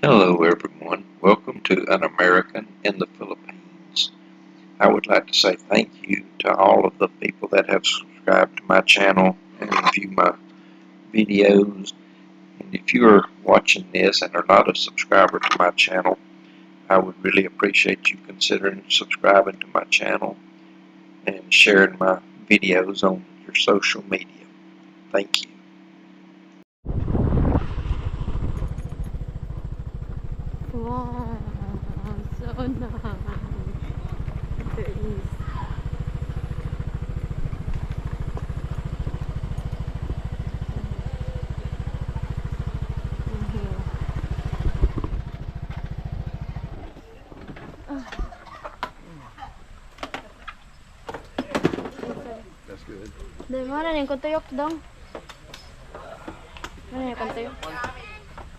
Hello, everyone. Welcome to An American in the Philippines. I would like to say thank you to all of the people that have subscribed to my channel and view my videos. And if you are watching this and are not a subscriber to my channel, I would really appreciate you considering subscribing to my channel and sharing my videos on your social media. Thank you. Wow, so nice. There is. That's good. Dari mana nih kau tuyok dong? Mana nih kau tuyok?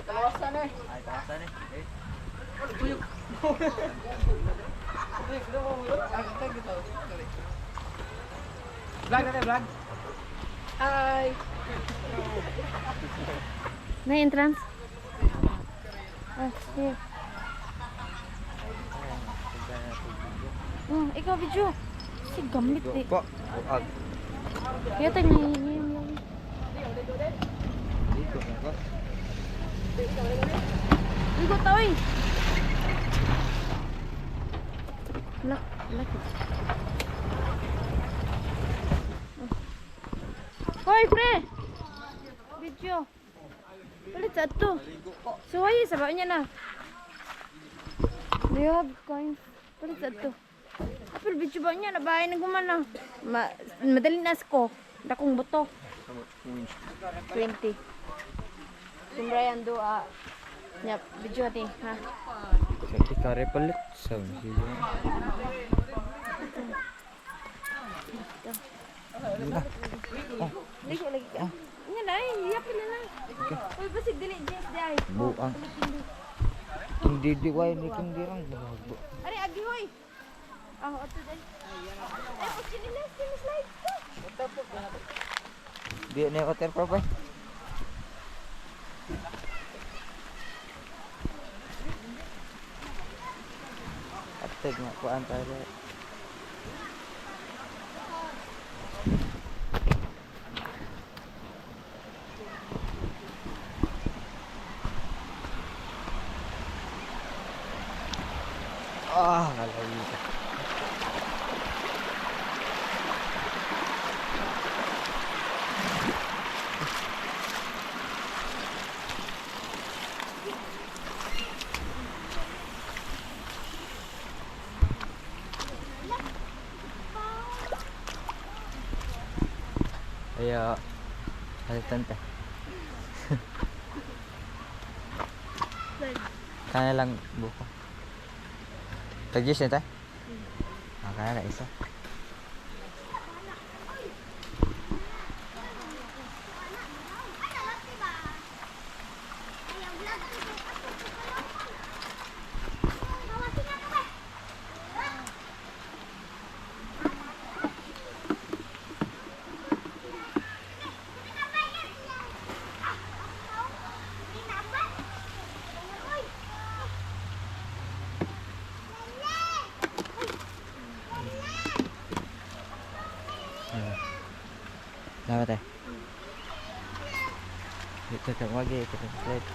Kaluwasan eh. Ay, kaluwasan eh. Tuyok. Vlog natin, vlog. Hi. Na entrance? Ah, here. Oh, ikaw video. Si gamit eh. Po. Ag. Kaya tayo nangyayayam. Dito na ko. Igo tao eh. Lak, lak. Hoy, pre! Video. Palit satu. Suway, sabaw niya na. Do you have coins? Palit satu. Apil video ba niya? Nabahay na gumana. Madali na ko. Dakong buto. 20. Simbrayan do nyap video ati ha. Sa kare palit sa siya. Ligo lagi ka. Nya na iya pila na. Oy basig dili jeans di ay. Buang. Hindi di way ni kundi rang. Ari agi hoy. Ato dai. Ay po sinilas slide ko. Di na hotel pa ba? Ateg nga ko antara. Kalawi ka. Ayo, tante. Kaya lang buko. Tagis na tayo? Kaya na isa. Dapat tayo. Dito ka wagi, ito ka plate.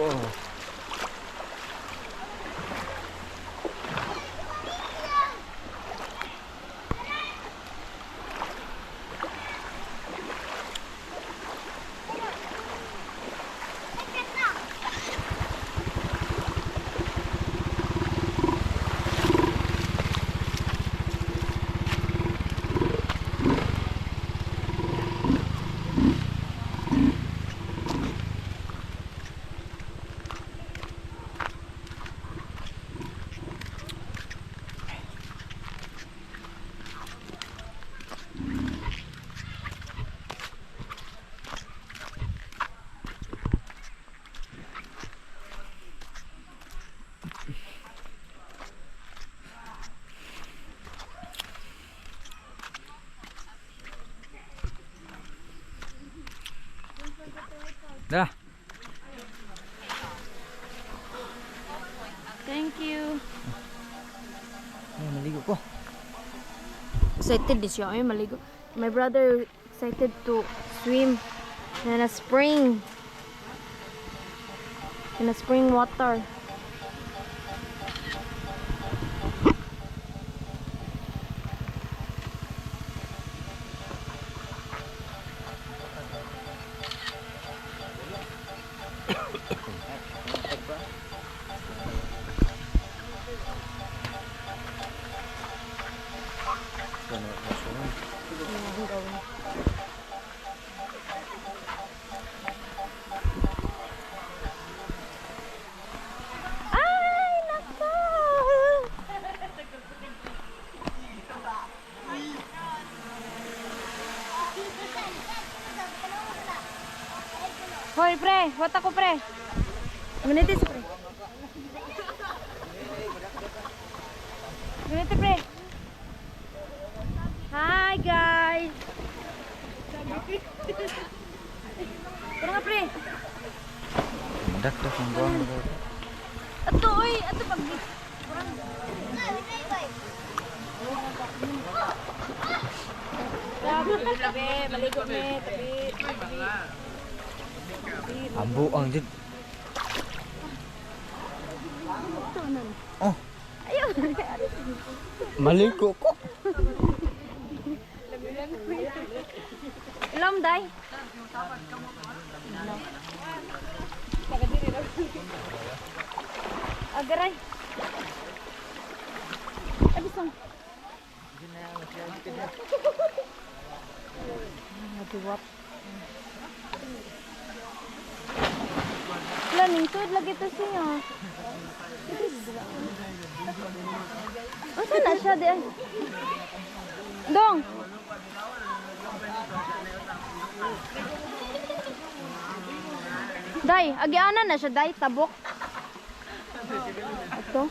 Oh. Dah. Thank you. Ay, maligo ko. Excited din siya. Ay, maligo. My brother excited to swim in a spring. In a spring water. Ay, nako! Hoy, pre! Wata ko, pre! Ganitis, pre! Ganito, pre! Hi, guys! Tara nga, pre! Dak ang buang. Ato, oy! Ato, pag... Tabi, maligo me, tabi. Ambo ang jud. Oh, Ayaw! maligo ko. Ilom, day! Agaray! Abisang! Nadiwap. Laning tuod lagi to siya. Asa na siya di ay? Dong! Day, agianan na siya, day, tabok. Ito.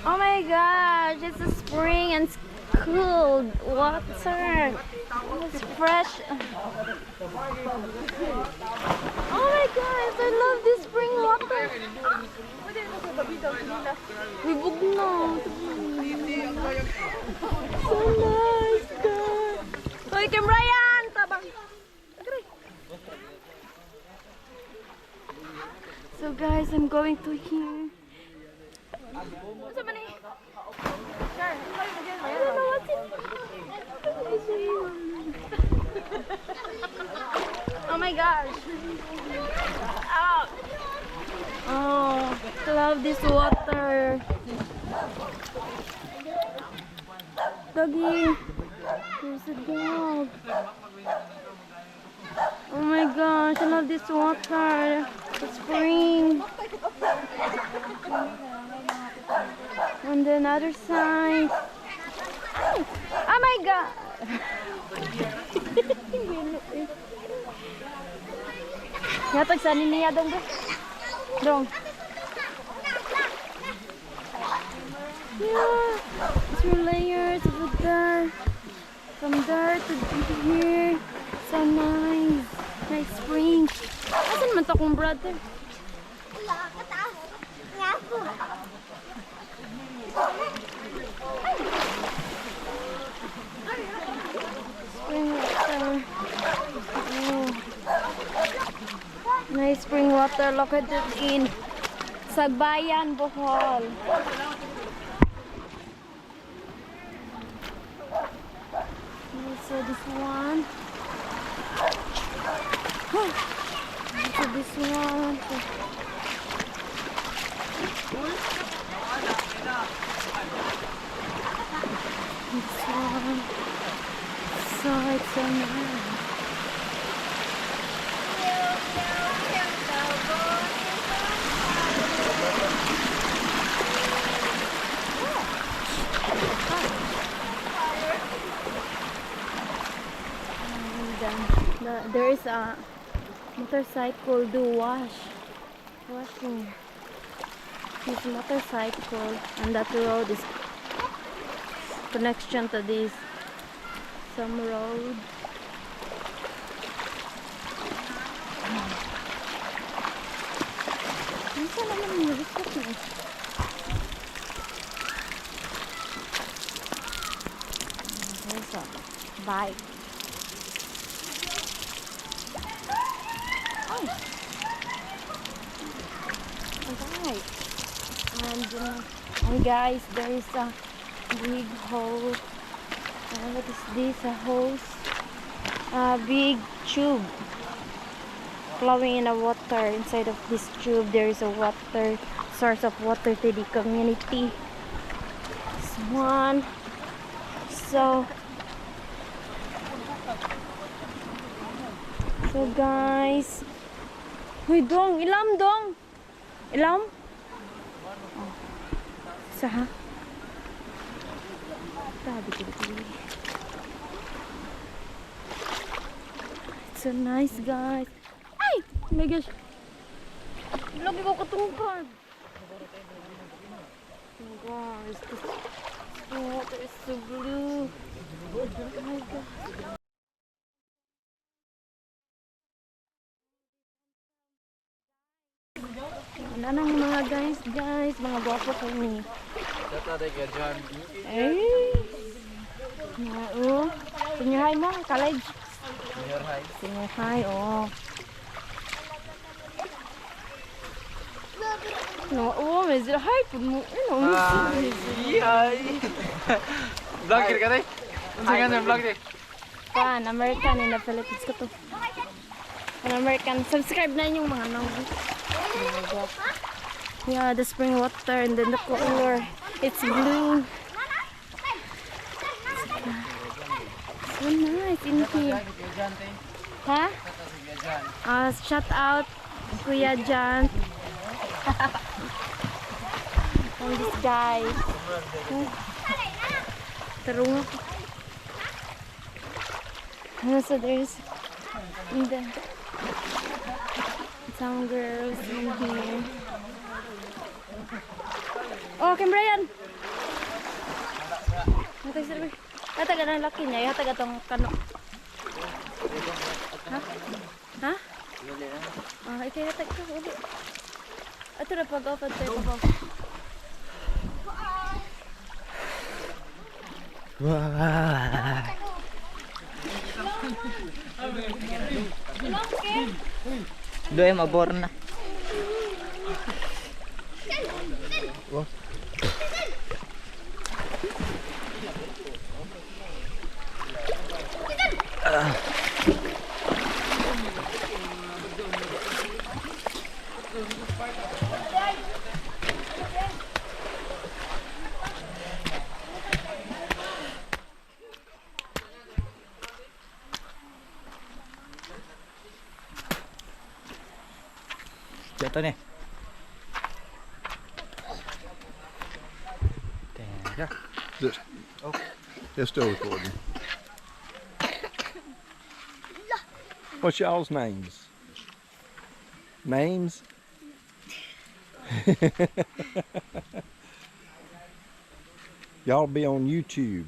Oh my gosh, it's a spring and it's cool water. It's fresh. Oh my gosh, I love this spring water. Bibog na. So nice, God. Hoy, Kim Ryan! Tabang. So guys, I'm going to here. What's up, money? Sure. I don't know what's in Oh my gosh. Out. Oh, I love this water. Doggy. There's a dog. Oh my gosh, I love this water. The spring. On the other side. Oh my god. Yatag sa niya dong ba? Dong. Yeah. Two layers over there. From there to here. So nice. Nice spring. Asan man to akong brother? Spring water. Oh. Nice spring water located in Sagbayan, Bohol. So this one. So this one. This one. So it's so nice. And there is a motorcycle do washing his motorcycle, and that road is connection to this some road. Minsan naman yung rikot na. There's a bike. Oh. Alright. And guys, there is a big hole. What is this? A hose? A big tube flowing in the water. Inside of this tube, there is a water source of water to the community. This one. So guys, huy dong, ilam dong, ilam. Oh. Saha. Tabi ko. It's so nice, guys. Ay, oh my gosh. Lagi ko katungkad. Oh guys, this water is so blue. Oh my god. Ano nang mga guys, mga gwapo kami. Eh. Oo. Senior high mo, college. Senior high, oh. No, oh, may senior high pud mo. Ano? Ay. Vlogger ka dai? Unsa nga na vlog dai? Pan American in the Philippines ko to. An American, subscribe na yung mga nang. Yeah, the spring water and then the color, it's blue. So nice in here. Ha? Shout out Kuya Jan. And this guy. Tarungo. So there's some girls in here. Oh, Kim Brian. Natay sir. Hataga na laki niya, hataga tong kano. Ha? Ha? Ah, ito hatag ka uli. Ato na pag-off at tayo pag-off. Wah. Doy mabor na. Wah. Jatuh nih. Yeah. Oh. They're still recording. What's y'all's names? Names? Y'all be on YouTube.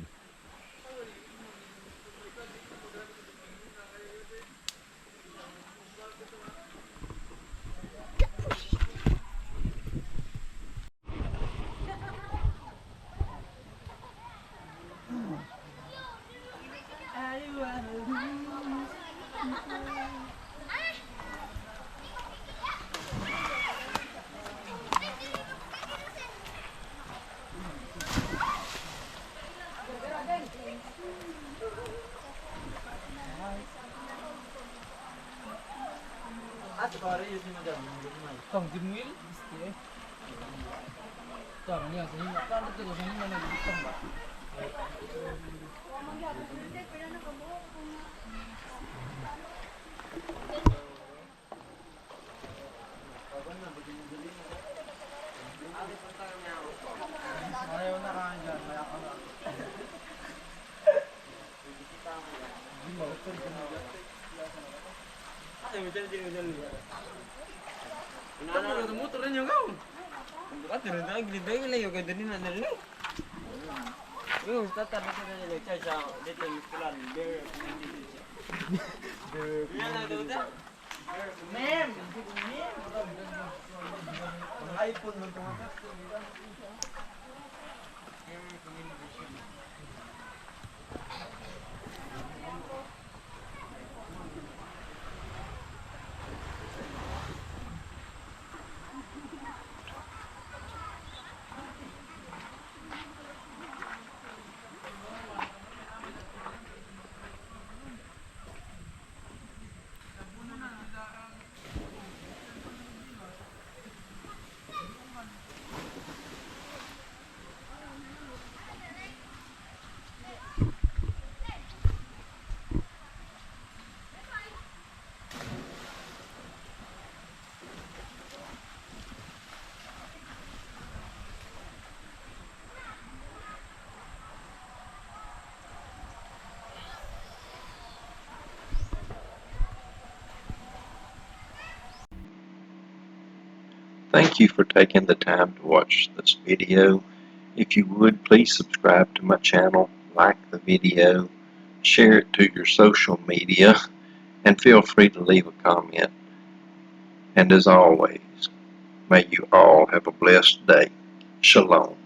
Thank you for taking the time to watch this video. If you would, please subscribe to my channel, like the video, share it to your social media, and feel free to leave a comment. And as always, may you all have a blessed day. Shalom.